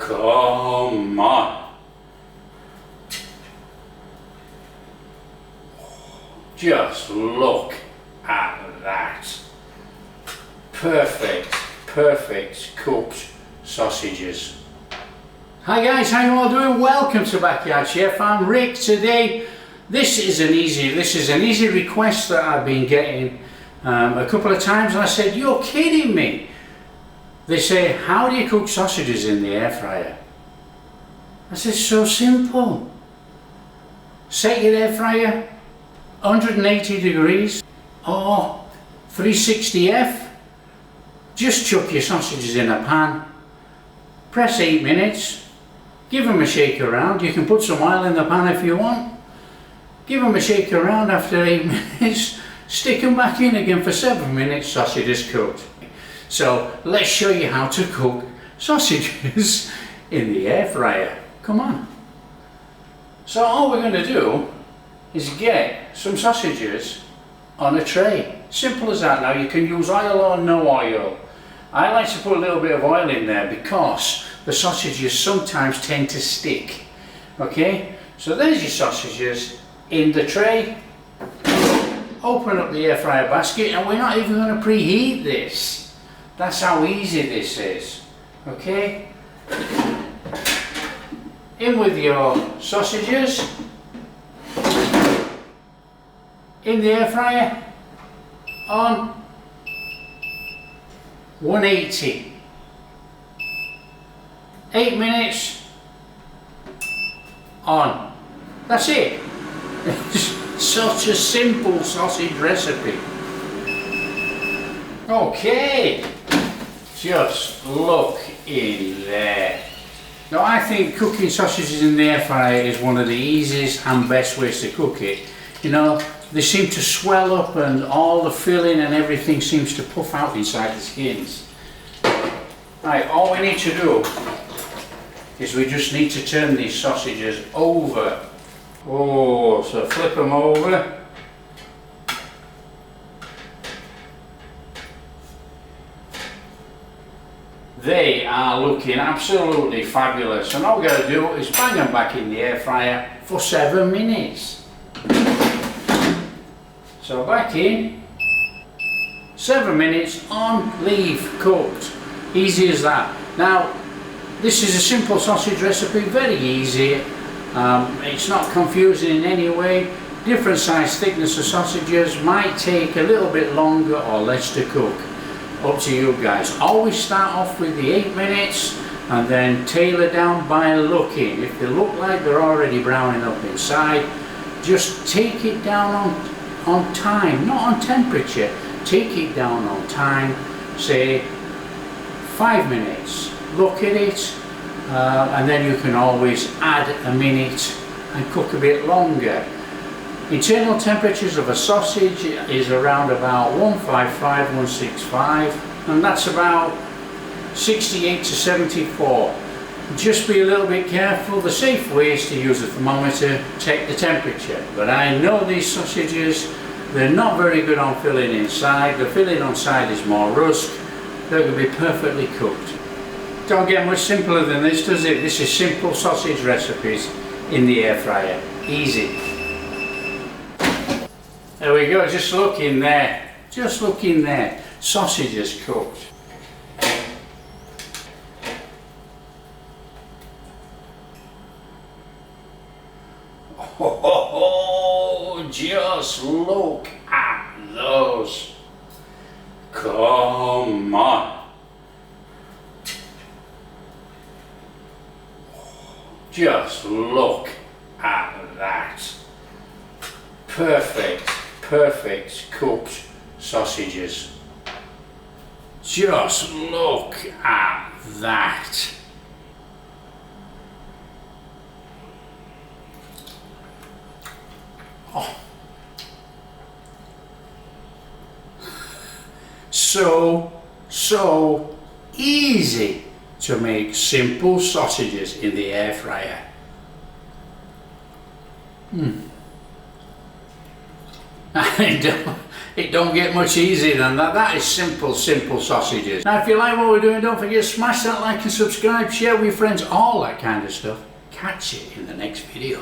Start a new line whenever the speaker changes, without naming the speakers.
Come on. Just look at that. Perfect cooked sausages. Hi guys, how you all doing? Welcome to Backyard Chef. I'm Rick. Today, this is an easy request that I've been getting a couple of times, and I said, "You're kidding me." They say, "How do you cook sausages in the air fryer?" I said, "So simple. Set your air fryer 180 degrees or 360F. Just chuck your sausages in a pan. Press 8 minutes. Give them a shake around. You can put some oil in the pan if you want. Give them a shake around after 8 minutes. Stick them back in again for 7 minutes. Sausage is cooked." So let's show you how to cook sausages in the air fryer. Come on. So all we're going to do is get some sausages on a tray. Simple as that. Now you can use oil or no oil. I like to put a little bit of oil in there because the sausages sometimes tend to stick. Okay, so there's your sausages in the tray. Open up the air fryer basket, and we're not even going to preheat this. That's how easy this is. Okay, in with your sausages in the air fryer on 180. 8 minutes on. That's it. Such a simple sausage recipe. Okay, just look in there. Now I think cooking sausages in the air fryer is one of the easiest and best ways to cook it. You know, they seem to swell up and all the filling and everything seems to puff out inside the skins. Right, all we need to do is we just need to turn these sausages over. Oh, so flip them over. They are looking absolutely fabulous, and all we got to do is bang them back in the air fryer for 7 minutes. So back in, 7 minutes on, leave, cooked. Easy as that. Now, this is a simple sausage recipe, very easy. It's not confusing in any way. Different size thickness of sausages might take a little bit longer or less to cook. Up to you guys. Always start off with the 8 minutes and then tailor down by looking. If they look like they're already browning up inside, just take it down on time, not on temperature. Take it down on time, say 5 minutes. Look at it, and then you can always add a minute and cook a bit longer. Internal temperatures of a sausage is around about 155, 165, and that's about 68 to 74. Just be a little bit careful. The safe way is to use a thermometer, check the temperature. But I know these sausages, they're not very good on filling inside. The filling inside is more rusk. They're going to be perfectly cooked. Don't get much simpler than this, does it? This is simple sausage recipes in the air fryer. Easy. There we go, just look in there. Just look in there. Sausages cooked. Oh, just look at those. Come on. Just look at that. Perfect cooked sausages. Just look at that. Oh. So easy to make simple sausages in the air fryer. It don't get much easier than that. That is simple sausages. Now if you like what we're doing, don't forget to smash that like and subscribe, share with your friends, all that kind of stuff. Catch you in the next video.